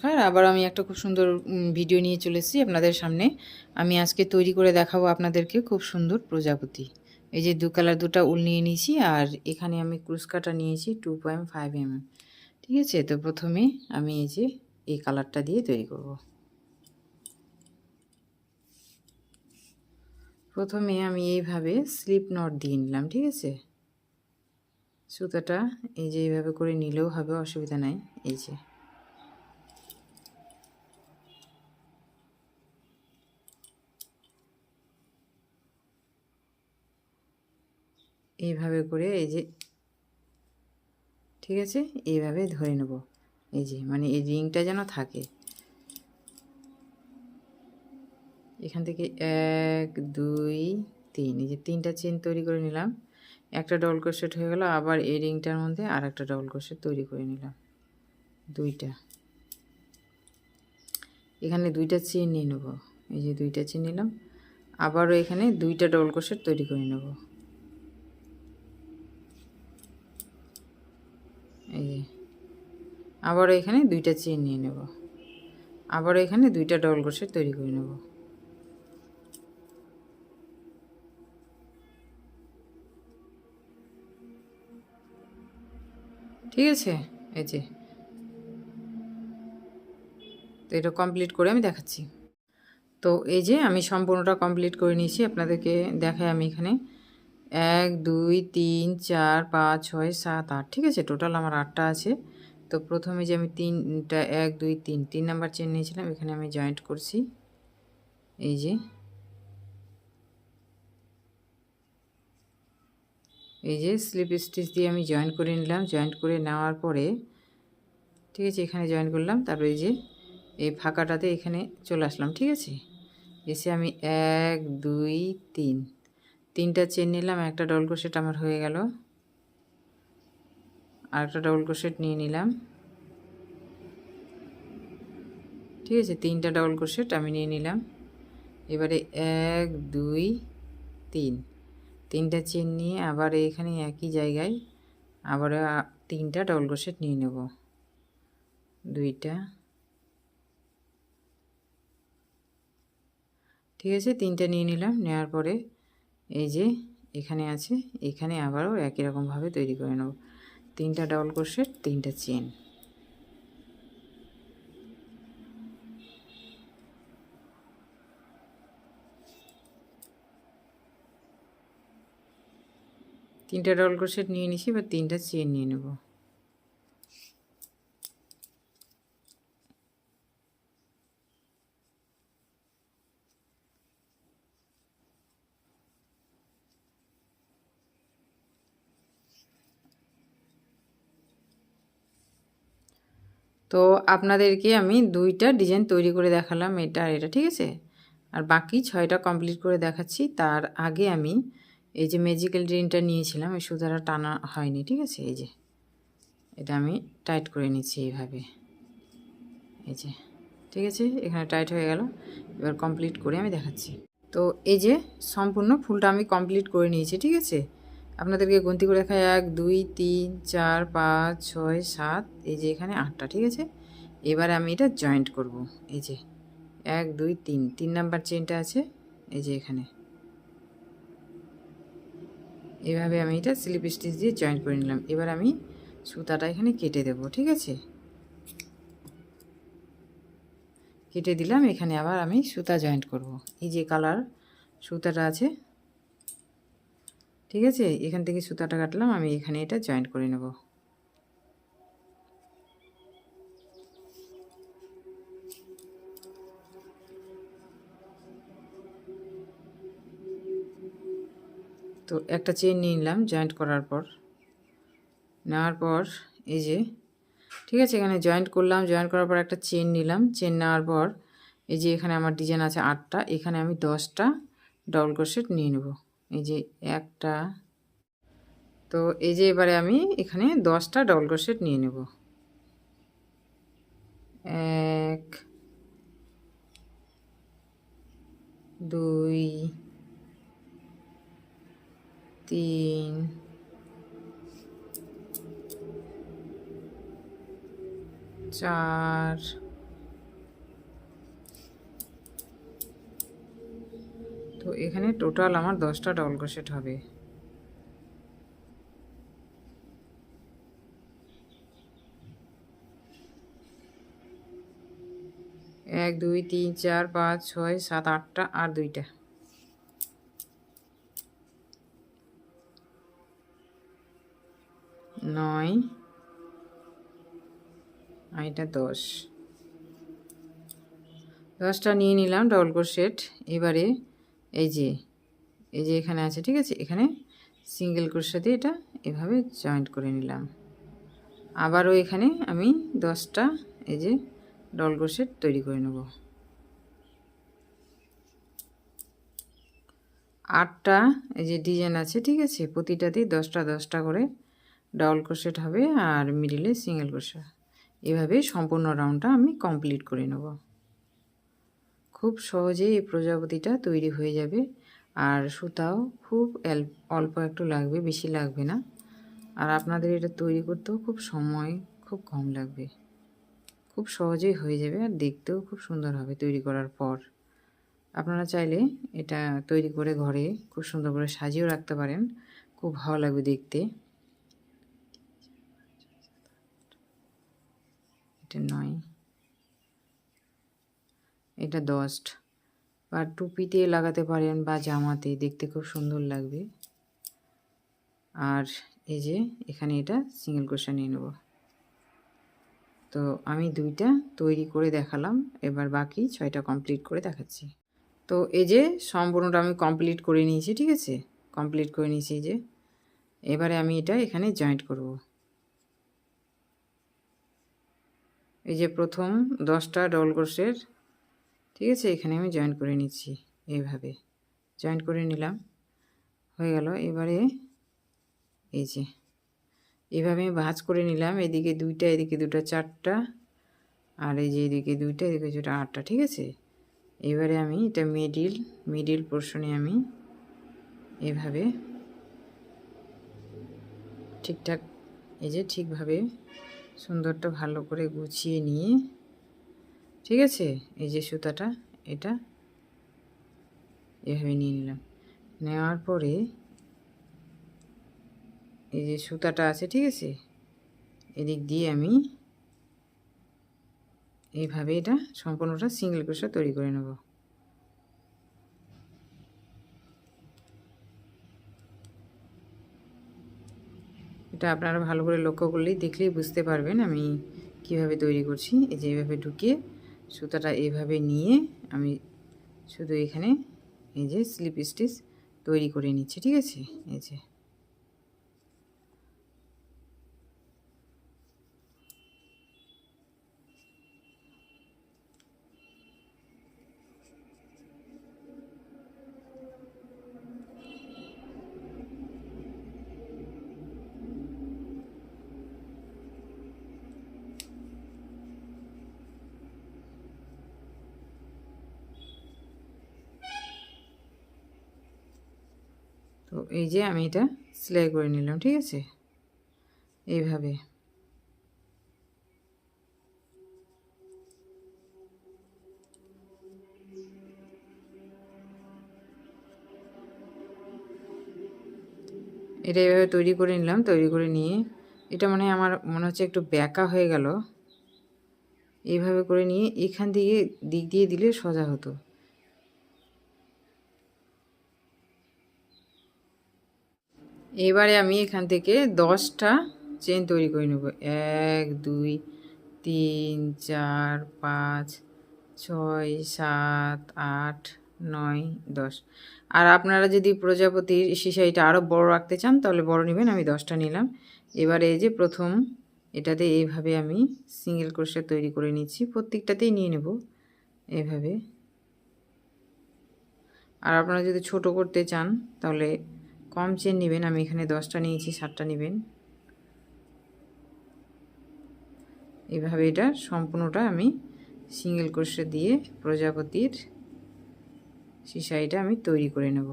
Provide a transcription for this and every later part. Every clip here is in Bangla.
নমস্কার, আবার আমি একটা খুব সুন্দর ভিডিও নিয়ে চলে এসেছি আপনাদের সামনে। আমি আজকে তৈরি করে দেখাবো আপনাদেরকে খুব সুন্দর প্রজাপতি। এই যে দুটা উল নিয়ে নিয়েছি, আর এখানে আমি ক্রুশ কাটা নিয়েছি 2.5 mm। ঠিক আছে, তো প্রথমে আমি এই যে এই কালারটা দিয়ে তৈরি করব। প্রথমে আমি এইভাবে স্লিপ নট দিয়ে নিলাম। ঠিক আছে, সুতাটা এই যে এইভাবে করে নিলেও হবে, অসুবিধা নাই। এই যে এইভাবে করে এই যে, ঠিক আছে, এইভাবে ধরে নেব। এই যে মানে এই রিংটা যেন থাকে। এখান থেকে 1 2 3, এই যে 3টা চেন তৈরি করে নিলাম। একটা ডবল ক্রোশেট হয়ে গেল, আবার এই রিংটার মধ্যে আর একটা ডবল ক্রোশেট তৈরি করে নিলাম, 2টা। এখানে 2টা চেন নিয়ে নেব। এই যে 2টা চেন নিলাম, আবারও এখানে 2টা ডবল ক্রোশেট তৈরি করে নেব। এই যে আবারও এখানে 2টা চেন নিয়ে নেব, আবারও এখানে 2টা ডবল ক্রোশেট তৈরি করে নেব। ঠিক আছে, এই যে তো এটা কমপ্লিট করে আমি দেখাচ্ছি। তো এই যে আমি সম্পূর্ণটা কমপ্লিট করে নিয়েছি, আপনাদেরকে দেখাই। আমি এখানে 1 2 3 4 5 6 7 8, ঠিক আছে, টোটাল আমার 8টা আছে। তো প্রথমে যে আমি 3টা 1 2 3 নাম্বার চেন নিয়েছিলাম, এখানে আমি জয়েন্ট করছি। এই যে স্লিপ স্টিচ দিয়ে আমি জয়েন্ট করে নিলাম। জয়েন্ট করে নেওয়ার পরে, ঠিক আছে, এখানে জয়েন করলাম। তারপরে এই যে এই ফাঁকাটাতে এখানে চলে আসলাম। ঠিক আছে, এসে আমি 1 2 3টা চেন নিলাম, একটা ডবল ক্রোশেট আমার হয়ে গেল, আর একটা ডবল ক্রোশেট নিয়ে নিলাম। ঠিক আছে, 3টা ডবল ক্রোশেট আমি নিয়ে নিলাম। এবারে 1 2 3টা চেন নিয়ে আবার এখানে একই জায়গায় আবার 3টা ডবল ক্রোশেট নিয়ে নেব, 2টা। ঠিক আছে, 3টা নিয়ে নিলাম। নেওয়ার পরে এই যে এখানে আছে, এখানে আবারও একই রকমভাবে তৈরি করে নেব, 3টা ডবল ক্রোশেট 3টা চেন। তিনটা ডবল ক্রোশেট নিয়ে নিছি, এবার 3টা চেন নিয়ে নেব। তো আপনাদেরকে আমি 2টা ডিজাইন তৈরি করে দেখালাম, এটা আর এটা। ঠিক আছে, আর বাকি 6টা কমপ্লিট করে দেখাচ্ছি। তার আগে আমি এই যে ম্যাজিক্যাল রিংটা নিয়েছিলাম, এই সুতাটা টানা হয়নি। ঠিক আছে, এই যে এটা আমি টাইট করে নিচ্ছি এইভাবে। এই যে, ঠিক আছে, এখানে টাইট হয়ে গেল। এবার কমপ্লিট করে আমি দেখাচ্ছি। তো এই যে সম্পূর্ণ ফুলটা আমি কমপ্লিট করে নিয়েছি। ঠিক আছে, আপনাদেরকে গন্তি করে দেখায় 1 2 3 4 5 6 7, এই যে এখানে 8টা। ঠিক আছে, এবার আমি এটা জয়েন্ট করব। এই যে 1 2 3 নাম্বার চেনটা আছে, এই যে এখানে এইভাবে আমি এটা স্লিপ স্টিচ দিয়ে জয়েন্ট করে নিলাম। এবার আমি সুতাটা এখানে কেটে দেব। ঠিক আছে, কেটে দিলাম। এখানে আবার আমি সুতা জয়েন্ট করব। এই যে কালার সুতাটা আছে, ঠিক আছে, এখান থেকে সুতাটা কাটলাম, আমি এখানে এটা জয়েন্ট করে নেব। তো একটা চেন নিয়ে নিলাম জয়েন্ট করার পর। নেওয়ার পর এই যে, ঠিক আছে, এখানে জয়েন্ট করলাম। জয়েন্ট করার পর একটা চেন নিলাম। চেন নেওয়ার পর এই যে এখানে আমার ডিজাইন আছে 8টা, এখানে আমি 10টা ডবল ক্রোশেট নিয়ে নেব। এই যে একটা, তো এই যে এবারে আমি এখানে 10টা ডবল ক্রোশেট নিয়ে নেব। 1 2 3 4 তো এখানে টোটাল আমার 10টা ডবল ক্রোশেট হবে। এক, দুই, তিন, চার, পাঁচ, ছয়, সাত, আটটা, আর দুইটা। নয়, আর এটা 10টা নিয়ে নিলাম ডবল ক্রোশেট। এবারে এই যে এখানে আছে, ঠিক আছে, এখানে সিঙ্গেল ক্রোশেট দিয়ে এটা এভাবে জয়েন্ট করে নিলাম। আবারও এখানে আমি 10টা এই যে ডবল ক্রোশেট তৈরি করে নেব। 8টা এই যে ডিজাইন আছে, ঠিক আছে, প্রতিটাতেই 10টা করে ডবল ক্রোশেট হবে আর মিডিলে সিঙ্গেল ক্রোশেট। এভাবে সম্পূর্ণ রাউন্ডটা আমি কমপ্লিট করে নেব। খুব সহজেই এই প্রজাপতিটা তৈরি হয়ে যাবে। আর সুতাও খুব অল্প একটু লাগবে, বেশি লাগবে না। আর আপনাদের এটা তৈরি করতেও খুব সময় খুব কম লাগবে, খুব সহজেই হয়ে যাবে। আর দেখতেও খুব সুন্দর হবে তৈরি করার পর। আপনারা চাইলে এটা তৈরি করে ঘরে খুব সুন্দর করে সাজিয়েও রাখতে পারেন, খুব ভালো লাগবে দেখতে। এটা 9, এটা 10, বা টুপিতে লাগাতে পারেন বা জামাতে, দেখতে খুব সুন্দর লাগবে। আর এই যে এখানে এটা সিঙ্গেল ক্রোশেট নিয়ে নেব। তো আমি 2টা তৈরি করে দেখালাম, এবার বাকি 6টা কমপ্লিট করে দেখাচ্ছি। তো এই যে সম্পূর্ণটা আমি কমপ্লিট করে নিয়েছি, ঠিক আছে, কমপ্লিট করে নিয়েছি। যে এবারে আমি এটা এখানে জয়েন্ট করব। এই যে প্রথম 10টা ডবল ক্রোশেট, ঠিক আছে, এখানে আমি জয়েন্ট করে নিচ্ছি। এইভাবে জয়েন্ট করে নিলাম, হয়ে গেল। এবারে এই যে এইভাবে আমি ভাঁজ করে নিলাম, এদিকে 2টা, এদিকে 2টা, 4টা, আর এই যে এদিকে 2টা, এদিকে 2টা, 8টা, ঠিক আছে। এবারে আমি এটা মিডিল পোর্শনে আমি এভাবে ঠিকঠাক এই যে ঠিকভাবে সুন্দরটা ভালো করে গুছিয়ে নিয়ে, ঠিক আছে, এই যে সুতাটা এটা এভাবে নিয়ে নিলাম। নেওয়ার পরে এই যে সুতাটা আছে, ঠিক আছে, এদিক দিয়ে আমি এইভাবে এটা সম্পূর্ণটা সিঙ্গেল ক্রোশেট তৈরি করে নেব। এটা আপনারা ভালো করে লক্ষ্য করলেই দেখলেই বুঝতে পারবেন আমি কিভাবে তৈরি করছি। এই যে এইভাবে ঢুকিয়ে সুতাটা এইভাবে নিয়ে আমি শুধু এখানে এই যে স্লিপ স্টিচ তৈরি করে নিচ্ছি, ঠিক আছে। এই যে তো এই যে আমি এটা সেলাই করে নিলাম, ঠিক আছে, এইভাবে। এটা এভাবে তৈরি করে নিলাম, তৈরি করে নিয়ে এটা মানে আমার মনে হচ্ছে একটু ব্যাকা হয়ে গেল। এইভাবে করে নিয়ে এখান দিয়ে দিক দিয়ে দিলে সোজা হতো। এবারে আমি এখান থেকে 10টা চেন তৈরি করে নেব। 1, 2, 3, 4, 5, 6, 7, 8, 9, 10। আর আপনারা যদি প্রজাপতির সিসাইটা আরও বড় রাখতে চান তাহলে বড় নেবেন, আমি 10টা নিলাম। এবারে এই যে প্রথম এটাতে এইভাবে আমি সিঙ্গেল ক্রোশেট তৈরি করে নিচ্ছি, প্রত্যেকটাতেই নিয়ে নেব এইভাবে। আর আপনারা যদি ছোট করতে চান তাহলে কম চেন নেবেন, আমি এখানে 10টা নিয়েছি, 7টা নেবেন। এইভাবে এটা সম্পূর্ণটা আমি সিঙ্গেল ক্রোশেট দিয়ে প্রজাপতির সিসাইটা আমি তৈরি করে নেব।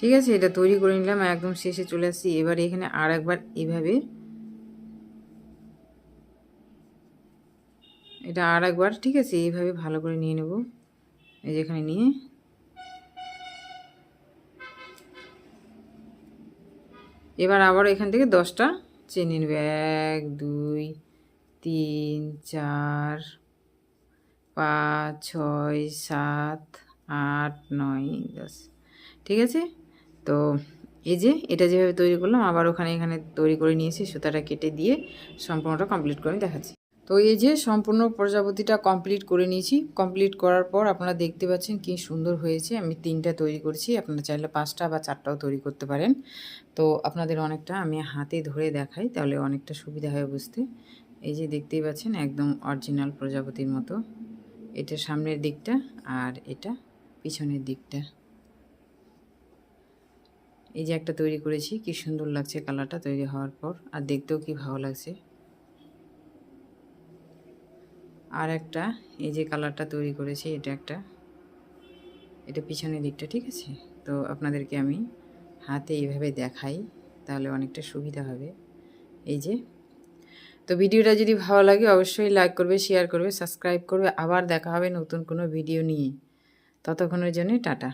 ঠিক আছে, এটা তৈরি করে নিলাম, একদম শেষে চলে আসছি। এবার এখানে আর একবার এইভাবে, এটা আর একবার, ঠিক আছে, এইভাবে ভালো করে নিয়ে নেব। এই যেখানে নিয়ে এবার আবার এখান থেকে 10টা চেন নিয়ে নেবে। 1 2 3 4 5 6 7 8 9 10, ঠিক আছে। তো এই যে এটা যেভাবে তৈরি করলাম, আবার এখানে তৈরি করে নিয়েছি, সুতাটা কেটে দিয়ে সম্পূর্ণটা কমপ্লিট করে দেখাচ্ছি। তো এই যে সম্পূর্ণ প্রজাপতিটা কমপ্লিট করে নিয়েছি। কমপ্লিট করার পর আপনারা দেখতে পাচ্ছেন কি সুন্দর হয়েছে। আমি 3টা তৈরি করেছি, আপনারা চাইলে 5টা বা 4টাও তৈরি করতে পারেন। তো আপনাদের অনেকটা আমি হাতে ধরে দেখাই, তাহলে অনেকটা সুবিধা হয় বুঝতে। এই যে দেখতেই পাচ্ছেন একদম অরিজিনাল প্রজাপতির মতো। এটা সামনের দিকটা আর এটা পিছনের দিকটা। এই যে একটা তৈরি করেছি, কি সুন্দর লাগছে কালারটা তৈরি হওয়ার পর, আর দেখতেও কি ভালো লাগছে। আর একটা এই যে কালারটা তৈরি করেছি, এটা একটা, এটা পিছনের দিকটা, ঠিক আছে। তো আপনাদেরকে আমি হাতে এইভাবে দেখাই, তাহলে অনেকটা সুবিধা হবে। এই যে, তো ভিডিওটা যদি ভালো লাগে অবশ্যই লাইক করবে, শেয়ার করবে, সাবস্ক্রাইব করবে। আবার দেখা হবে নতুন কোনো ভিডিও নিয়ে। ততক্ষণের জন্য টাটা।